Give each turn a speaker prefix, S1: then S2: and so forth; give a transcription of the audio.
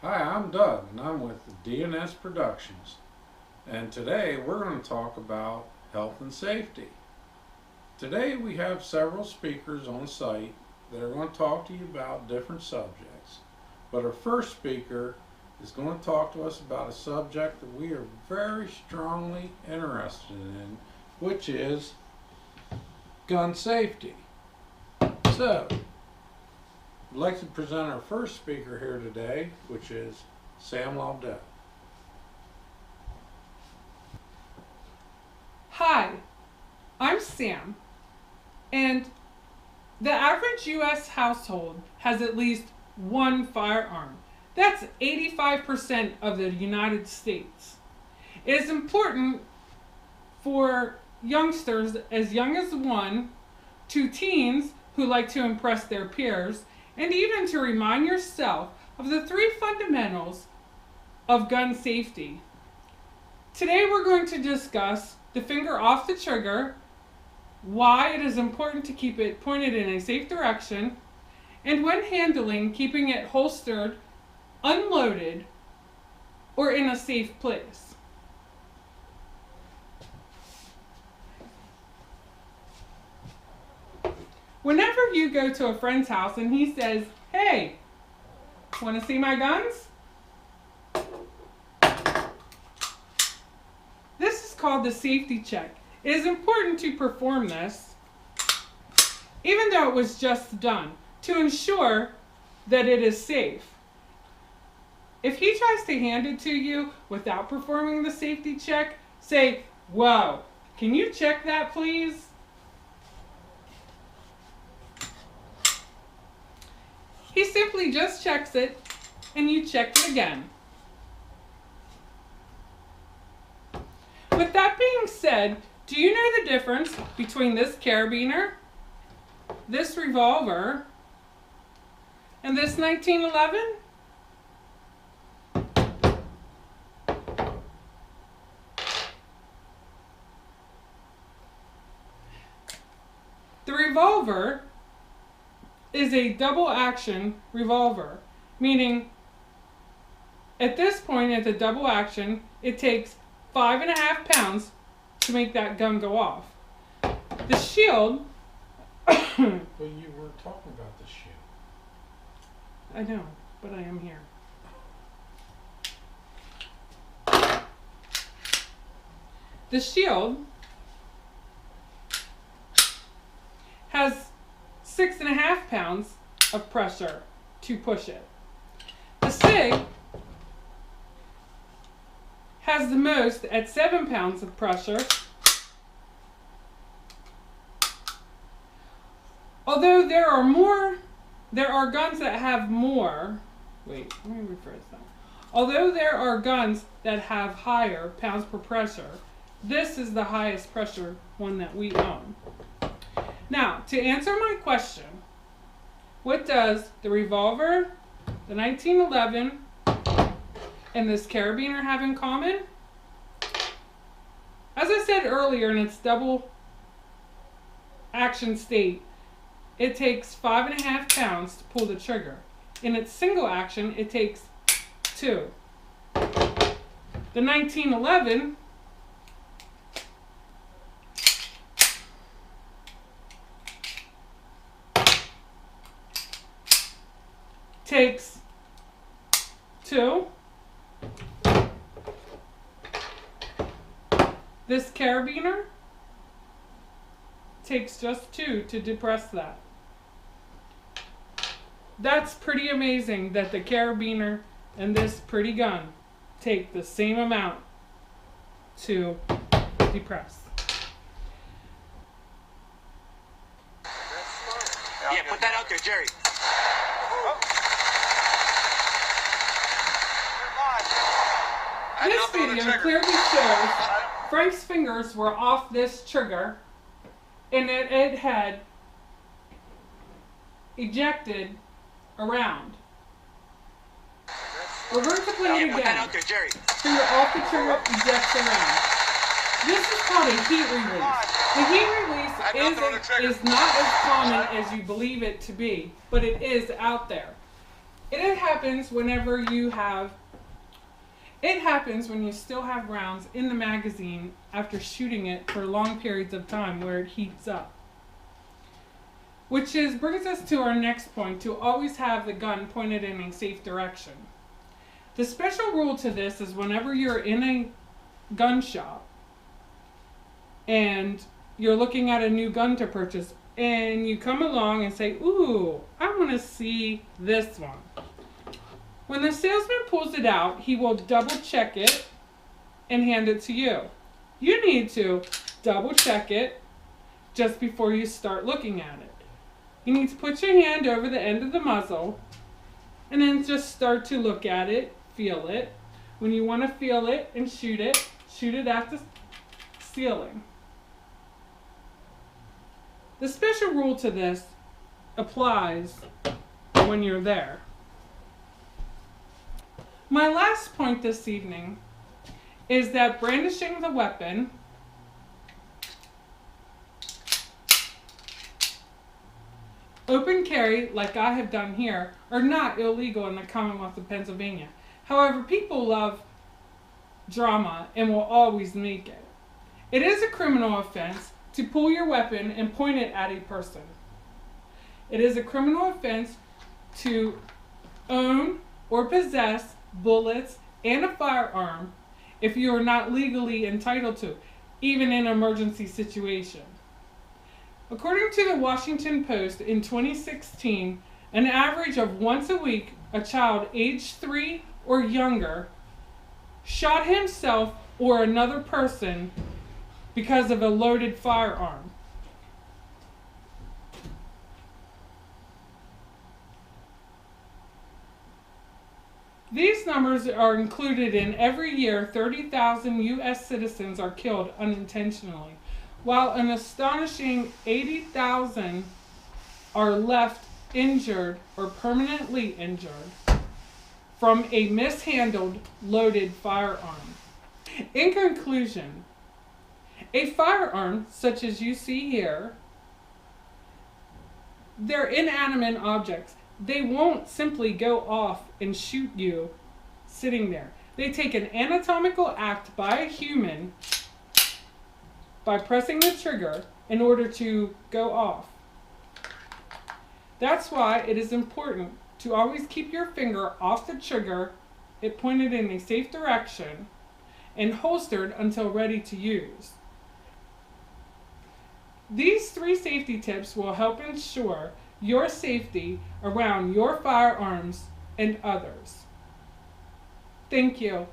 S1: Hi, I'm Doug, and I'm with DNS Productions. And today we're going to talk about health and safety. Today we have several speakers on site that are going to talk to you about different subjects. But our first speaker is going to talk to us about a subject that we are very strongly interested in, which is gun safety. So, I'd like to present our first speaker here today, which is Sam Laudel.
S2: Hi, I'm Sam, and the average U.S. household has at least one firearm. That's 85% of the United States. It is important for youngsters as young as 1 to teens who like to impress their peers, and even to remind yourself of the 3 fundamentals of gun safety. Today we're going to discuss the finger off the trigger, why it is important to keep it pointed in a safe direction, and when handling, keeping it holstered, unloaded, or in a safe place. Whenever you go to a friend's house and he says, "Hey, want to see my guns?" This is called the safety check. It is important to perform this, even though it was just done, to ensure that it is safe. If he tries to hand it to you without performing the safety check, say, "Whoa, can you check that please?" He simply just checks it, and you check it again. With that being said, do you know the difference between this carabiner, this revolver, and this 1911? The revolver is a double action revolver, meaning at this point at the double action, it takes 5.5 pounds to make that gun go off. The shield,
S1: Well, you were talking about the shield.
S2: I know, but I am here. The shield has 6.5 pounds of pressure to push it. The SIG has the most at 7 pounds of pressure. Although there are guns that have more. Wait, let me rephrase that. Although there are guns that have higher pounds per pressure, this is the highest pressure one that we own. Now, to answer my question, what does the revolver, the 1911, and this carabiner have in common? As I said earlier, in its double action state, it takes 5.5 pounds to pull the trigger. In its single action, it takes 2. The 1911 takes 2. This carabiner takes just 2 to depress that. That's pretty amazing that the carabiner and this pretty gun take the same amount to depress.
S3: Yeah, put that out there, Jerry.
S2: This video clearly shows Frank's fingers were off this trigger and it had ejected around. We're going to play it
S3: Put that
S2: again.
S3: out there, Jerry.
S2: Finger off the trigger, ejects around. This is called a heat release. The heat release is not as common as you believe it to be, but it is out there. It happens whenever you have. It happens when you still have rounds in the magazine after shooting it for long periods of time where it heats up. Which brings us to our next point, to always have the gun pointed in a safe direction. The special rule to this is whenever you're in a gun shop and you're looking at a new gun to purchase and you come along and say, ooh, I want to see this one. When the salesman pulls it out, he will double check it and hand it to you. You need to double check it just before you start looking at it. You need to put your hand over the end of the muzzle and then just start to look at it, feel it. When you want to feel it and shoot it at the ceiling. The special rule to this applies when you're there. My last point this evening is that brandishing the weapon open carry, like I have done here, are not illegal in the Commonwealth of Pennsylvania. However, people love drama and will always make it. It is a criminal offense to pull your weapon and point it at a person. It is a criminal offense to own or possess bullets and a firearm if you are not legally entitled to, even in an emergency situation. According to the Washington Post, in 2016, an average of once a week, a child aged 3 or younger shot himself or another person because of a loaded firearm. These numbers are included in every year 30,000 U.S. citizens are killed unintentionally, while an astonishing 80,000 are left injured or permanently injured from a mishandled loaded firearm. In conclusion, a firearm such as you see here, they're inanimate objects. They won't simply go off and shoot you sitting there. They take an anatomical act by a human by pressing the trigger in order to go off. That's why it is important to always keep your finger off the trigger, it pointed in a safe direction, and holstered until ready to use. These 3 safety tips will help ensure your safety around your firearms and others. Thank you.